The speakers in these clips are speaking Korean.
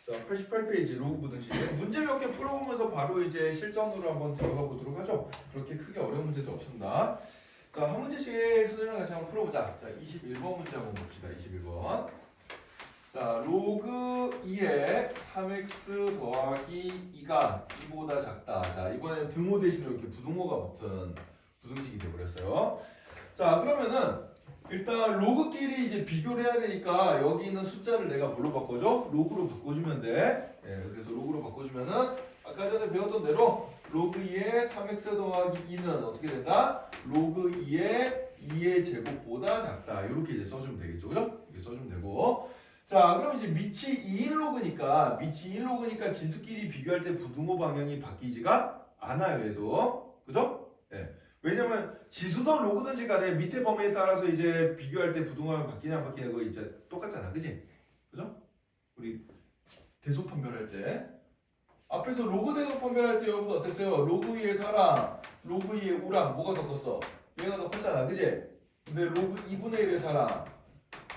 자, 88페이지 로그 부등식. 문제 몇 개 풀어보면서 바로 이제 실전으로 한번 들어가 보도록 하죠. 그렇게 크게 어려운 문제도 없습니다. 자, 한 문제씩 선생님과 같이 한번 풀어보자. 자, 21번 문제 한번 봅시다. 21번. 자, 로그 2의 3x 더하기 2가 2보다 작다. 자, 이번에는 등호 대신에 이렇게 부등호가 붙은 부등식이 되어버렸어요. 자, 그러면은 일단 로그끼리 이제 비교를 해야 되니까 여기 있는 숫자를 내가 뭘로 바꿔줘? 로그로 바꿔주면 돼. 예, 그래서 로그로 바꿔주면은 아까 전에 배웠던 대로 로그 2의 3x 더하기 2는 어떻게 된다? 로그 2의 2의 제곱보다 작다. 이렇게 이제 써주면 되겠죠, 그죠? 이렇게 써주면 되고. 자, 그럼 이제 밑이 2인 로그니까 진수끼리 비교할 때 부등호 방향이 바뀌지가 않아요, 얘도. 그죠? 예. 왜냐면 지수든 로그든지 간에 밑에 범위에 따라서 이제 비교할 때 부등호가 바뀌냐 안 바뀌냐 그거 이제 똑같잖아, 그지? 그죠? 우리 대소 판별할 때 앞에서 로그 대소 판별할 때 여러분들 어땠어요? 로그 2의 4랑 로그 2의 5랑 뭐가 더 컸어? 얘가 더 컸잖아, 그지? 근데 로그 2분의 1의 4랑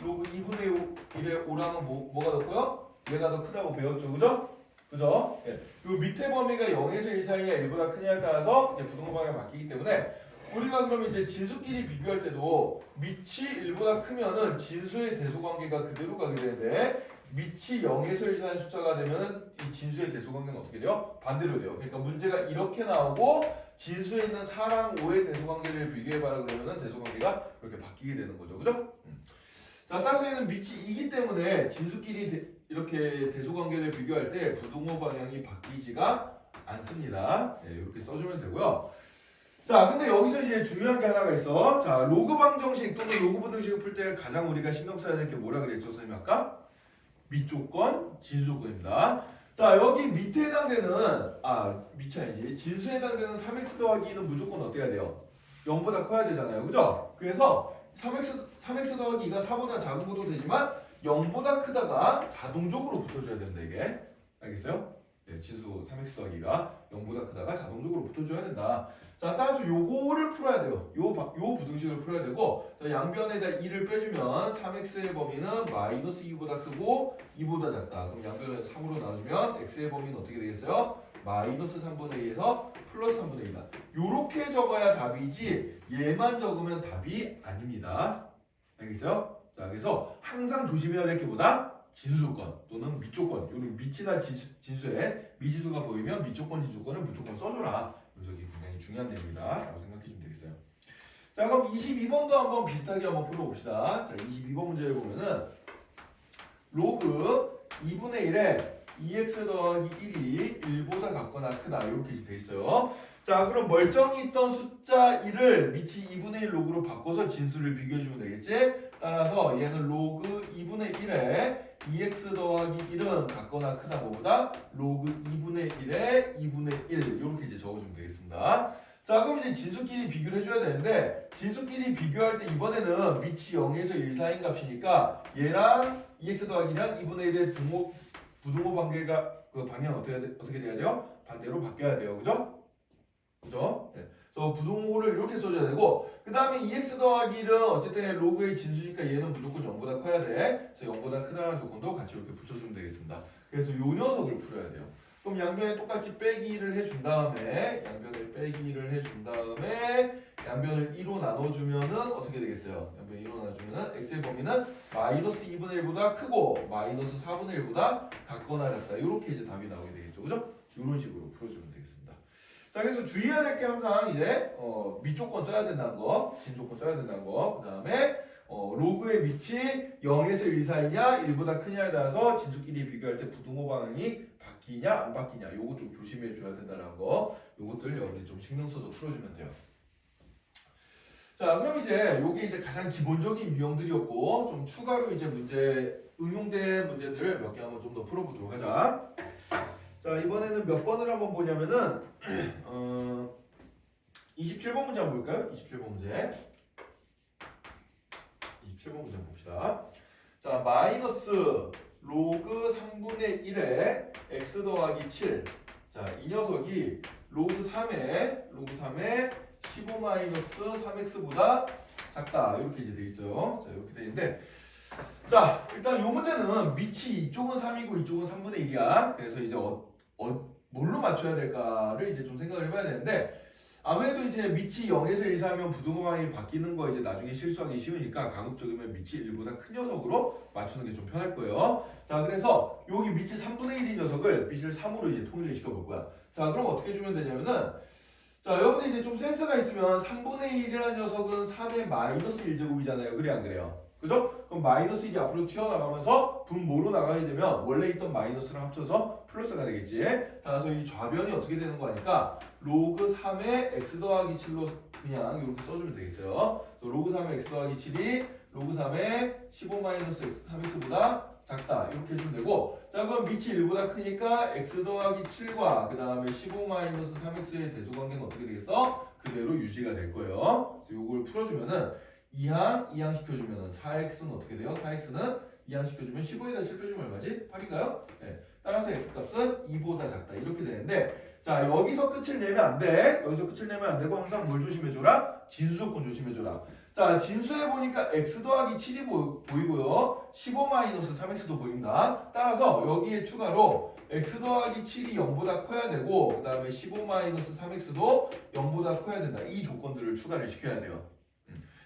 로그 2분의 1의 5랑은 뭐가 더 커요? 얘가 더 크다고 배웠죠, 그죠? 그죠? 예. 요 밑에 범위가 0에서 1 사이냐 1보다 크냐에 따라서 이제 부등호 방향이 바뀌기 때문에 우리가 그러면 이제 진수끼리 비교할 때도 밑이 1보다 크면은 진수의 대소 관계가 그대로 가게 되는데 밑이 0에서 1 사이의 숫자가 되면은 이 진수의 대소 관계는 어떻게 돼요? 반대로 돼요. 그러니까 문제가 이렇게 나오고 진수에 있는 4랑 5의 대소 관계를 비교해봐라 그러면은 대소 관계가 그렇게 바뀌게 되는 거죠, 그죠? 자, 따라서 얘는 밑이 2기 때문에 진수끼리 이렇게 대소 관계를 비교할 때 부등호 방향이 바뀌지가 않습니다. 네, 이렇게 써주면 되고요. 자, 근데 여기서 이제 중요한 게 하나가 있어. 자, 로그 방정식 또는 로그 부등식을 풀 때 가장 우리가 신경 써야 될 게 뭐라 그랬죠, 선생님 아까? 밑조건, 진수조건입니다. 자, 여기 밑에 해당되는 밑이 아니지. 진수에 해당되는 3x 더하기 2는 무조건 어떻게 해야 돼요? 0보다 커야 되잖아요, 그죠? 그래서 3x 더하기 2가 4보다 작은 것도 되지만 0보다 크다가 자동적으로 붙어줘야 된다, 이게. 알겠어요? 네, 진수 3x 더하기가 0보다 크다가 자동적으로 붙어줘야 된다. 자, 따라서 요거를 풀어야 돼요. 요 부등식을 풀어야 되고, 자, 양변에다 2를 빼주면 3x의 범위는 마이너스 2보다 크고 2보다 작다. 그럼 양변을 3으로 나눠주면 x의 범위는 어떻게 되겠어요? 마이너스 3분의 2에서 플러스 3분의 2다. 요렇게 적어야 답이지 얘만 적으면 답이 아닙니다. 알겠어요? 자, 그래서 항상 조심해야 될 게 뭐다? 진수조건 또는 밑조건. 요런 밑이나 진수에 미지수가 보이면 밑조건, 진수조건을 무조건 써줘라. 여기 굉장히 중요한 내용이다 라고 생각해주면 되겠어요. 자, 그럼 22번도 한번 비슷하게 한번 풀어봅시다. 자, 22번 문제를 보면은 로그 2분의 1에 2x 더하기 1이 1보다 같거나 크다 이렇게 돼 있어요. 자, 그럼 멀쩡히 있던 숫자 1을 밑이 2분의 1 로그로 바꿔서 진수를 비교해주면 되겠지? 따라서 얘는 로그 2분의 1에 2x 더하기 1은 같거나 크다 뭐보다 로그 2분의 1에 2분의 1 이렇게 이제 적어주면 되겠습니다. 자, 그럼 이제 진수끼리 비교를 해줘야 되는데 진수끼리 비교할 때 이번에는 밑이 0에서 1 사이인 값이니까 얘랑 2x 더하기랑 2분의 1의 부등호 관계가 그 방향 어떻게 돼야 돼요? 반대로 바뀌어야 돼요, 그죠? 그죠? 네. 그래서 부등호를 이렇게 써줘야 되고 그 다음에 2x 더하기 1은 어쨌든 로그의 진수니까 얘는 무조건 0보다 커야 돼. 그래서 0보다 크다는 조건도 같이 이렇게 붙여주면 되겠습니다. 그래서 요 녀석을 풀어야 돼요. 그럼 양변에 똑같이 빼기 1을 해준 다음에 양변을 빼기 1을 해준 다음에 양변을 2로 나눠주면은 어떻게 되겠어요? 양변 2로 나눠주면은 x의 범위는 마이너스 2분의 1보다 크고 마이너스 4분의 1보다 같거나 같다. 이렇게 이제 답이 나오게 되겠죠, 그죠? 이런 식으로 풀어주면 되겠습니다. 자, 그래서 주의해야 될 게 항상 이제 밑조건 써야 된다는 거, 진조건 써야 된다는 거, 그 다음에 로그의 밑이 0에서 1 사이냐 1보다 크냐에 따라서 진수끼리 비교할 때 부등호 방향이 바뀌냐 안 바뀌냐 요거 좀 조심해 줘야 된다는 거, 요것들 여러분들 좀 신경 써서 풀어주면 돼요. 자, 그럼 이제 요게 이제 가장 기본적인 유형들이었고 좀 추가로 이제 응용된 문제들 몇 개 한번 좀 더 풀어보도록 하자. 자, 이번에는 몇 번을 한번 보냐면은 27번 문제 한번 볼까요? 27번 문제. 27번 문제 한번 봅시다. 자, 마이너스 로그 3분의 1에 x 더하기 7. 자, 이 녀석이 로그 3에 15 마이너스 3x보다 작다. 이렇게 이제 돼 있어요. 자, 이렇게 돼 있는데 자, 일단 요 문제는 밑이 이쪽은 3이고 이쪽은 3분의 1이야. 그래서 이제 뭘로 맞춰야 될까를 이제 좀 생각을 해봐야 되는데 아무래도 이제 밑이 0에서 1 사면 부등호방이 바뀌는 거 이제 나중에 실수하기 쉬우니까 가급적이면 밑이 1보다 큰 녀석으로 맞추는 게 좀 편할 거예요. 자, 그래서 여기 밑이 3분의 1인 녀석을 밑을 3으로 이제 통일을 시켜볼 거야. 자, 그럼 어떻게 주면 되냐면은 자, 여러분들 이제 좀 센스가 있으면 3분의 1이라는 녀석은 3의 마이너스 1제곱이잖아요. 그래 안 그래요? 그죠? 그럼 마이너스 1이 앞으로 튀어나가면서 분모로 나가게 되면 원래 있던 마이너스랑 합쳐서 플러스가 되겠지. 따라서 이 좌변이 어떻게 되는 거 하니까 로그 3의 x 더하기 7로 그냥 이렇게 써주면 되겠어요. 로그 3의 x 더하기 7이 로그 3의 15 마이너스 3x보다 작다 이렇게 해주면 되고 자 그럼 밑이 1보다 크니까 x 더하기 7과 그 다음에 15 마이너스 3x의 대소관계는 어떻게 되겠어? 그대로 유지가 될 거예요. 그래서 이걸 풀어주면은 2항 시켜주면 4x는 어떻게 돼요? 4x는 2항 시켜주면 15에다 실혀주면 얼마지? 8인가요? 네. 따라서 x값은 2보다 작다 이렇게 되는데 자 여기서 끝을 내면 안 돼. 여기서 끝을 내면 안 되고 항상 뭘 조심해줘라? 진수 조건 조심해줘라. 자 진수해 보니까 x 더하기 7이 보이고요. 15 마이너스 3x도 보입니다. 따라서 여기에 추가로 x 더하기 7이 0보다 커야 되고 그 다음에 15 마이너스 3x도 0보다 커야 된다. 이 조건들을 추가를 시켜야 돼요.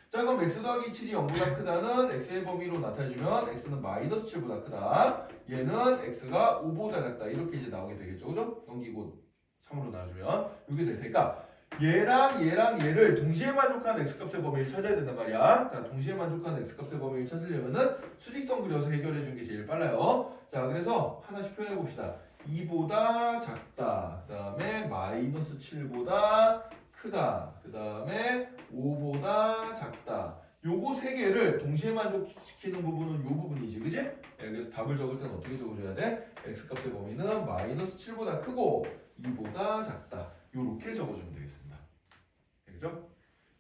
자 그럼 x 더하기 7이 0보다 크다는 x의 범위로 나타내주면 x는 마이너스 7보다 크다. 얘는 x가 5보다 작다. 이렇게 이제 나오게 되겠죠. 그죠? 넘기고 3으로 나눠주면 이렇게 될 테니까 얘랑 얘를 동시에 만족하는 x값의 범위를 찾아야 된단 말이야. 자 동시에 만족하는 x값의 범위를 찾으려면은 수직선 그려서 해결해 주는 게 제일 빨라요. 자 그래서 하나씩 표현해 봅시다. 2보다 작다. 그 다음에 마이너스 7보다 크다. 그 다음에 5보다 작다. 요거 세 개를 동시에 만족시키는 부분은 요 부분이지, 그지? 네, 그래서 답을 적을 때는 어떻게 적어줘야 돼? x값의 범위는 마이너스 7보다 크고 2보다 작다. 요렇게 적어주면 되겠습니다. 그죠?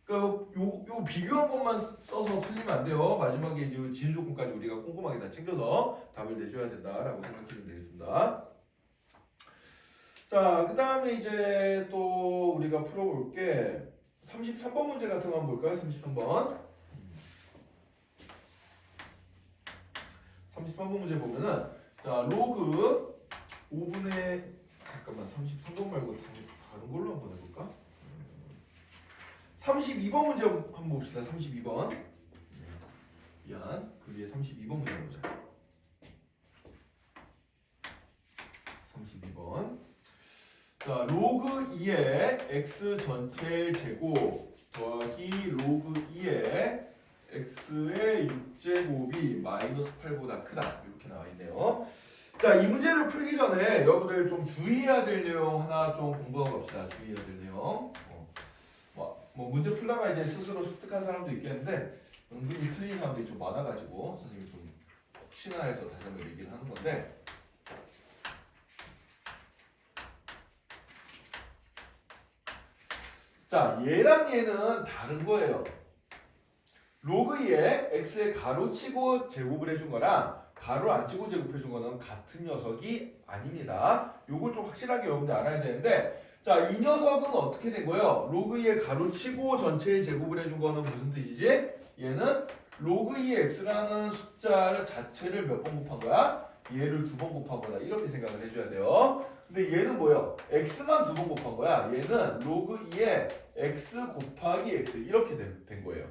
그러니까 요 비교한 것만 써서 틀리면 안 돼요. 마지막에 이제 진수 조건까지 우리가 꼼꼼하게 다 챙겨서 답을 내줘야 된다라고 생각하시면 되겠습니다. 자, 그 다음에 이제 또 우리가 풀어볼 게 33번 문제 같은 거 한번 볼까요? 33번. 33번 문제 보면은 자, 로그 5분의 잠깐만 33번 말고 다른 걸로 한번 해볼까? 32번 문제 한번 봅시다. 32번. 미안. 그 위에 32번 문제 보자. 32번. 자, 로그 2의 x 전체 제곱 더하기 로그 2의 x의 6제곱이 마이너스 8보다 크다. 이렇게 나와 있네요. 자, 이 문제를 풀기 전에 여러분들 좀 주의해야 될 내용 하나 좀 공부하고 갑시다. 주의해야 될 내용. 뭐 문제 풀다가 이제 스스로 습득한 사람도 있겠는데 은근히 틀린 사람들이 좀 많아가지고 선생님이 좀 혹시나 해서 다시 한번 얘기를 하는 건데 자, 얘랑 얘는 다른 거예요. 로그 2에 x의 가로치고 제곱을 해준 거랑 가로 안 치고 제곱해준 거는 같은 녀석이 아닙니다. 요걸 좀 확실하게 여러분들 알아야 되는데 자, 이 녀석은 어떻게 된 거예요? 로그 2의 가로치고 전체의 제곱을 해준 거는 무슨 뜻이지? 얘는 로그 2의 x라는 숫자 자체를 몇 번 곱한 거야? 얘를 2번 곱한 거다. 이렇게 생각을 해줘야 돼요. 근데 얘는 뭐예요? x만 2번 곱한 거야. 얘는 로그 2의 x 곱하기 x 이렇게 된 거예요.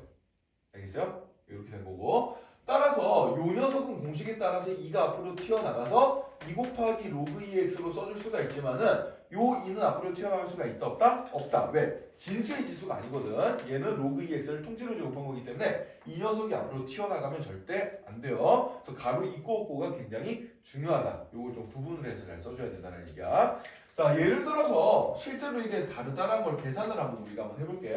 알겠어요? 이렇게 된 거고 따라서 요 녀석은 공식에 따라서 2가 앞으로 튀어나가서 2 곱하기 로그 2x로 써줄 수가 있지만은 요 2는 앞으로 튀어나갈 수가 있다 없다? 없다. 왜? 진수의 지수가 아니거든. 얘는 로그 2x를 통째로 제곱한 거기 때문에 이 녀석이 앞으로 튀어나가면 절대 안 돼요. 그래서 가로 있고 없고가 굉장히 중요하다. 요걸 좀 구분을 해서 잘 써줘야 된다는 얘기야. 자, 예를 들어서 실제로 이게 다르다라는 걸 계산을 한번 우리가 한번 해볼게.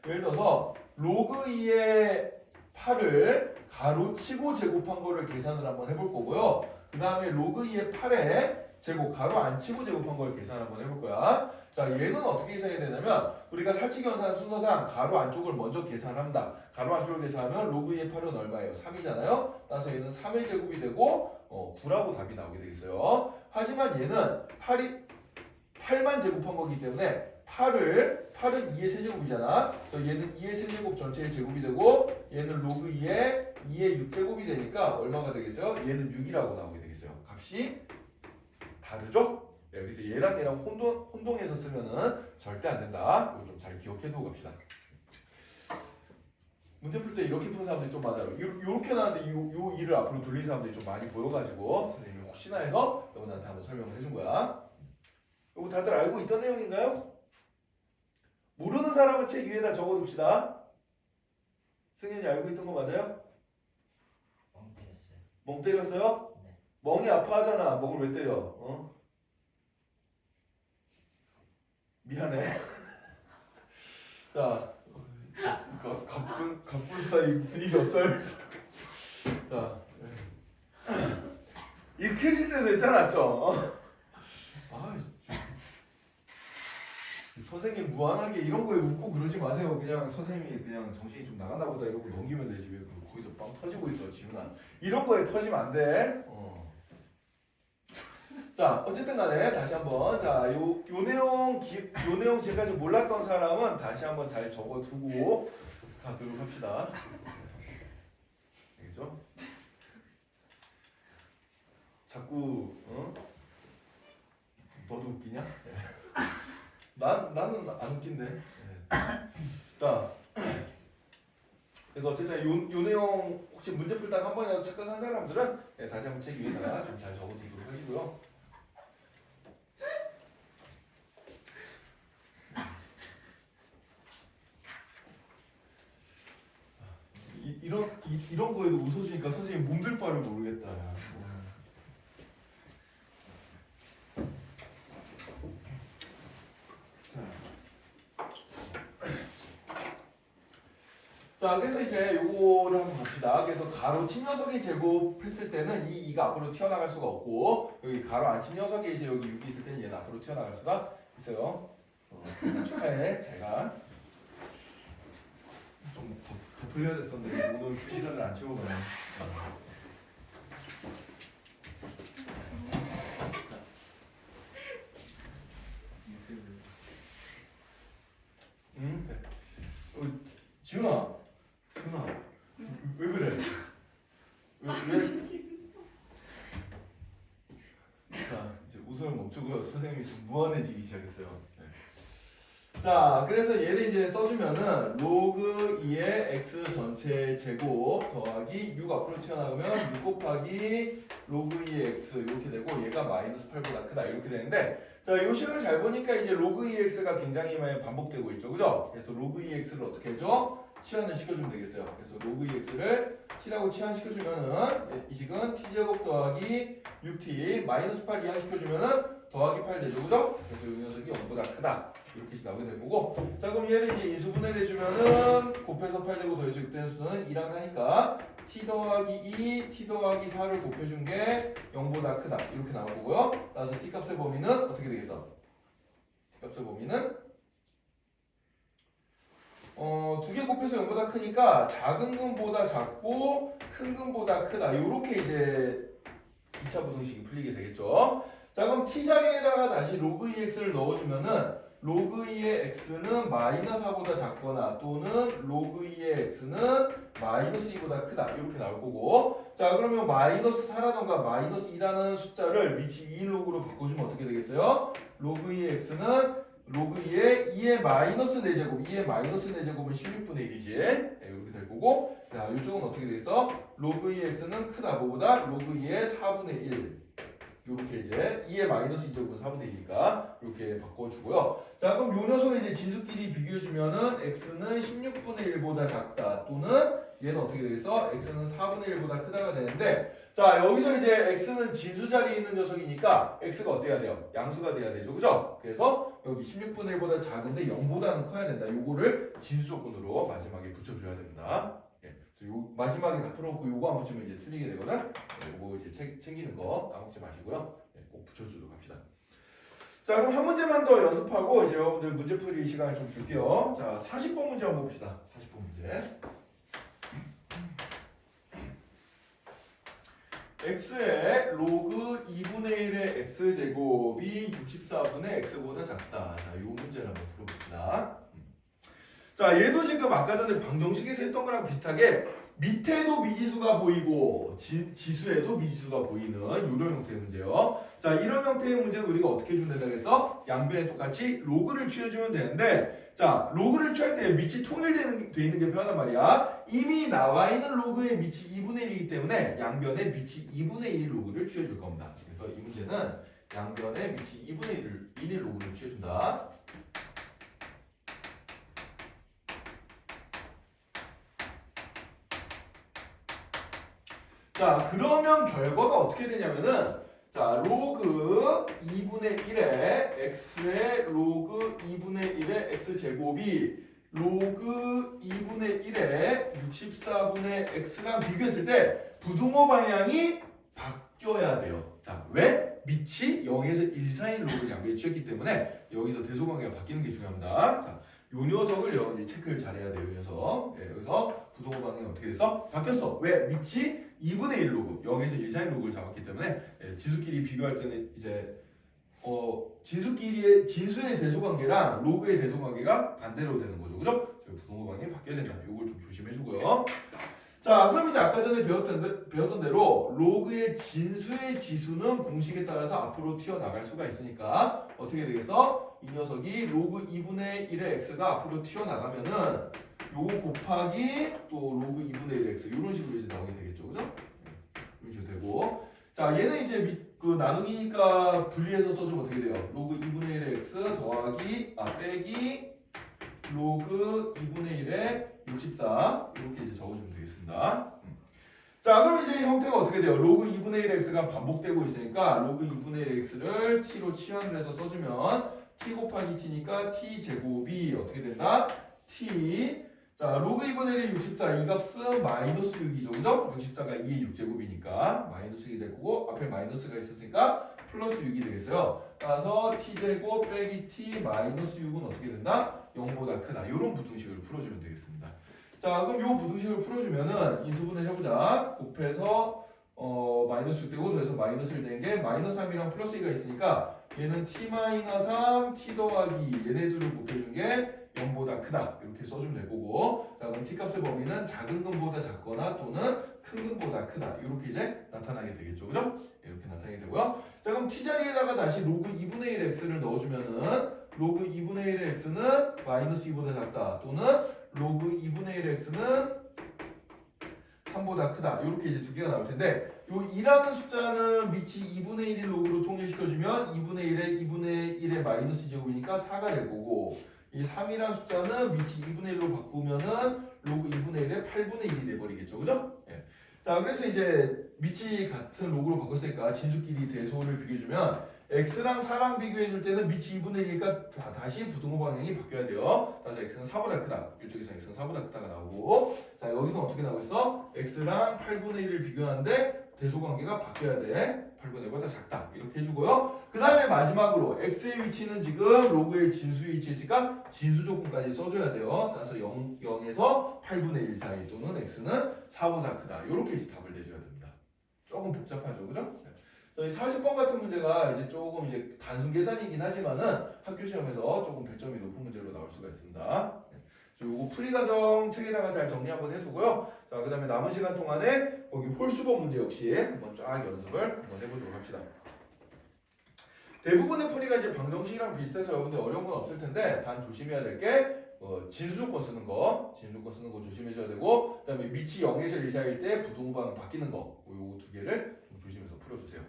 예를 들어서 로그 2의 8을 가로치고 제곱한 거를 계산을 한번 해볼 거고요. 그 다음에 로그 2의 8에 제곱 가로 안 치고 제곱한 걸 계산 한번 해볼 거야. 자, 얘는 어떻게 계산해야 되냐면 우리가 살치기연산 순서상 가로 안쪽을 먼저 계산한다. 가로 안쪽을 계산하면 로그 2의 8은 얼마예요? 3이잖아요. 따라서 얘는 3의 제곱이 되고 9라고 답이 나오게 되겠어요. 하지만 얘는 8만 제곱한 거기 때문에 8은 2의 세제곱이잖아. 그래서 얘는 2의 세제곱 전체의 제곱이 되고 얘는 로그 2의 2의 6제곱이 되니까 얼마가 되겠어요? 얘는 6이라고 나오게 되겠어요. 값이 다르죠? 여기서 얘랑 얘랑 혼동해서 쓰면은 절대 안 된다. 이거 좀 잘 기억해 두고 갑시다. 문제 풀 때 이렇게 푸는 사람들이 좀 많아요. 요렇게 나왔는데 요 일을 앞으로 돌린 사람들이 좀 많이 보여가지고 선생님이 혹시나 해서 여러분한테 한번 설명을 해준 거야. 이거 다들 알고 있던 내용인가요? 모르는 사람은 책 위에다 적어둡시다. 승현이 알고 있던 거 맞아요? 멍 때렸어요. 멍 때렸어요? 네. 멍이 아파하잖아. 멍을 왜 때려? 어? 미안해. 자, 갑분 사이 분위기 어쩔? 자, 익혀질 때도 있잖아, 좀. 아, 선생님 무한하게 이런 거에 웃고 그러지 마세요. 그냥 선생님이 그냥 정신이 좀 나갔나 보다 이러고 넘기면 되지. 왜 거기서 빵 터지고 있어, 지훈아. 이런 거에 터지면 안 돼. 자, 어쨌든 간에 다시 한번 자, 요 내용 지금까지 몰랐던 사람은 다시 한번 잘 적어두고 가도록 합시다. 알겠죠? 자꾸 너도 웃기냐? 나는 안 웃긴데. 자, 그래서 어쨌든 요 내용 혹시 문제 풀다가 한 번이라도 착각한 사람들은 다시 한번 책 위에다가 좀 잘 적어두도록 하시고요. 이런 거에도 웃어주니까 선생님 몸둘 바를 모르겠다. 자, 그래서 이제 요거를 한번 봅시다. 그래서 가로 친 녀석이 제곱했을 때는 이 2가 앞으로 튀어나갈 수가 없고 여기 가로 안 친 녀석이 이제 여기 6이 있을 때는 얘는 앞으로 튀어나갈 수가 있어요. 축하해. 제가 좀 더 풀려야 됐었는데 오늘 2시간을 안 채우고요. 지훈아, 왜 그래? 왜? 자, 이제 웃음을 멈추고요. 선생님이 좀 무한해지기 시작했어요. 네. 자, 그래서 얘를 이제 써주면은 로그 2의 x 전체 제곱 더하기 6 앞으로 튀어나오면 6 곱하기 로그 2의 x 이렇게 되고 얘가 마이너스 8보다 크다 이렇게 되는데 자, 요 식을 잘 보니까 이제 로그 2x가 굉장히 많이 반복되고 있죠, 그죠? 그래서 로그 2x를 어떻게 해줘? 치환을 시켜주면 되겠어요. 그래서 로그 2x를 7하고 치환시켜주면은 이 식은 t제곱 더하기 6t 마이너스 8 이항시켜주면은 더하기 8 되죠, 그죠? 그래서 이 녀석이 0보다 크다 이렇게 나오게 될 거고 자, 그럼 얘를 이제 인수분해를 해주면은 곱해서 8 되고 더해서 6 되는 수는 2랑 4니까 t 더하기 2, t 더하기 4를 곱해준 게 0보다 크다 이렇게 나올 거고요. 따라서 t 값의 범위는 어떻게 되겠어? t 값의 범위는 2개 곱해서 0보다 크니까 작은 근보다 작고 큰 근보다 크다 이렇게 이제 2차 부등식이 풀리게 되겠죠. 자, 그럼 t 자리에다가 다시 로그 2x를 넣어주면은 로그 2의 x는 마이너스 4보다 작거나 또는 로그 2의 x는 마이너스 2보다 크다 이렇게 나올 거고 자, 그러면 마이너스 4라던가 마이너스 2라는 숫자를 미치 2인 로그로 바꿔주면 어떻게 되겠어요? 로그 2의 x는 로그 2의 마이너스 4제곱 2의 마이너스 4제곱은 16분의 1이지 이렇게 될 거고 자, 이쪽은 어떻게 되겠어? 로그 2의 x는 크다 뭐보다 로그 2의 4분의 1 이렇게 이제 2의 마이너스 2제곱은 4분의 1이니까 이렇게 바꿔주고요. 자, 그럼 요 녀석을 이제 진수끼리 비교해주면은 x는 16분의 1보다 작다 또는 얘는 어떻게 되겠어? x는 4분의 1보다 크다가 되는데 자, 여기서 이제 x는 진수 자리에 있는 녀석이니까 x가 어때야 돼요? 양수가 돼야 되죠, 그죠? 그래서 여기 16분의 1보다 작은데 0보다는 커야 된다. 요거를 진수 조건으로 마지막에 붙여줘야 됩니다. 요 마지막에 다 풀어놓고 요거 안 붙이면 이제 틀리게 되거든. 요거 이제 챙기는 거 까먹지 마시고요. 꼭 붙여주도록 합시다. 자, 그럼 한 문제만 더 연습하고 이제 여러분들 문제풀이 시간을 좀 줄게요. 자, 40번 문제 한번 봅시다. 40번 문제. x의 로그 2분의 1의 x제곱이 64분의 x보다 작다. 자, 요 문제를 한번 풀어봅시다. 자, 얘도 지금 아까 전에 방정식에서 했던 거랑 비슷하게 밑에도 미지수가 보이고 지수에도 미지수가 보이는 이런 형태의 문제요. 자, 이런 형태의 문제는 우리가 어떻게 해주면 된다고 했어? 양변에 똑같이 로그를 취해주면 되는데, 자, 로그를 취할 때 밑이 통일되는 돼 있는 게 편하단 말이야. 이미 나와 있는 로그의 밑이 2분의 1이기 때문에 양변에 밑이 2분의 1 로그를 취해줄 겁니다. 그래서 이 문제는 양변에 밑이 2분의 1의 로그를 취해준다. 자, 그러면 결과가 어떻게 되냐면은, 자, 로그 2분의 1의 x의 로그 2분의 1의 x제곱이 로그 2분의 1의 64분의 x랑 비교했을 때 부등호 방향이 바뀌어야 돼요. 자, 왜? 밑이 0에서 1 사이인 로그를 양변에 취했기 때문에 여기서 대소관계가 바뀌는 게 중요합니다. 자, 요 녀석을 여러분들이 체크를 잘해야 돼요. 이 녀석. 예, 여기서 부등호 방향이 어떻게 돼서 바뀌었어? 왜? 밑이 2분의 1 로그, 0에서 1 사이인 로그를 잡았기 때문에 지수끼리 비교할 때는 이제 진수의 대소관계랑 로그의 대소관계가 반대로 되는 거죠. 그죠? 부등호 방향이 바뀌어야 된다. 이걸 좀 조심해주고요. 자, 그럼 이제 아까 전에 배웠던 대로 로그의 진수의 지수는 공식에 따라서 앞으로 튀어나갈 수가 있으니까 어떻게 되겠어? 이 녀석이 로그 2분의 1의 x가 앞으로 튀어나가면은 요거 곱하기 또 로그 2분의 1의 x 이런 식으로 이제 나오게 되겠죠. 그죠? 이런 식으로 되고, 자, 얘는 이제 그 나누기니까 분리해서 써주면 어떻게 돼요? 로그 2분의 1의 x 더하기 빼기 로그 2분의 1의 64 이렇게 이제 적어주면 되겠습니다. 자, 그럼 이제 형태가 어떻게 돼요? 로그 2분의 1 x가 반복되고 있으니까 로그 2분의 1 x를 t로 치환을 해서 써주면 t 곱하기 t니까 t 제곱이 어떻게 된다? t. 자, 로그 2분의 1의 64 이 값은 마이너스 6이죠. 그죠? 64가 2의 6제곱이니까 마이너스 6이 될 거고 앞에 마이너스가 있었으니까 플러스 6이 되겠어요. 따라서 t제곱 빼기 t 마이너스 6은 어떻게 된다? 0보다 크다. 이런 부등식을 풀어주면 되겠습니다. 자, 그럼 이 부등식을 풀어주면은 인수분해 해보자. 곱해서 마이너스 6 되고 더해서 마이너스 1 되는 게 마이너스 3이랑 플러스 2가 있으니까 얘는 t 마이너스 3 t 더하기 얘네들을 곱해준 게 0보다 크다. 이렇게 써주면 될 거고, 자, 그럼 t값의 범위는 작은 근보다 작거나 또는 큰 근보다 크다. 이렇게 이제 나타나게 되겠죠. 그죠? 이렇게 나타나게 되고요. 자, 그럼 t 자리에다가 다시 로그 2분의 1 x를 넣어주면은 로그 2분의 1의 x는 마이너스 2보다 작다 또는 로그 2분의 1의 x는 3보다 크다. 이렇게 이제 두 개가 나올 텐데, 요 2라는 숫자는 밑이 2분의 1을 로그로 통일시켜주면 2분의 1의 마이너스 제곱이니까 4가 될 거고, 이 3이라는 숫자는 밑이 2분의 1로 바꾸면은 로그 2분의 1의 8분의 1이 돼버리겠죠. 그죠? 예. 자, 그래서 이제 밑이 같은 로그로 바꿨으니까 진수끼리 대소를 비교해주면 x랑 4랑 비교해줄 때는 밑이 2분의 1이니까 다시 부등호 방향이 바뀌어야 돼요. 따라서 x는 4보다 크다. 이쪽에서 x는 4보다 크다가 나오고, 자, 여기서 어떻게 나오겠어? x랑 8분의 1을 비교하는데 대소관계가 바뀌어야 돼. 8분의 1보다 작다. 이렇게 해주고요. 그 다음에 마지막으로 x의 위치는 지금 로그의 진수의 위치에 있으니까 진수 조건까지 써줘야 돼요. 따라서 0에서 8분의 1 사이 또는 x는 4보다 크다. 이렇게 이제 답을 내줘야 됩니다. 조금 복잡하죠, 그죠? 40번 같은 문제가 이제 조금 이제 단순 계산이긴 하지만은 학교 시험에서 조금 배점이 높은 문제로 나올 수가 있습니다. 요거 풀이 과정 책에다가 잘 정리 한번 해두고요. 자, 그 다음에 남은 시간 동안에 거기 홀수법 문제 역시 한번 쫙 연습을 한번 해보도록 합시다. 대부분의 풀이가 이제 방정식이랑 비슷해서 여러분들 어려운 건 없을 텐데, 단 조심해야 될 게 진수조건 쓰는 거 조심해줘야 되고, 그 다음에 밑이 0에서 1 사이일 때 부등호 방향 바뀌는 거, 요 두 개를 좀 조심해서 풀어주세요.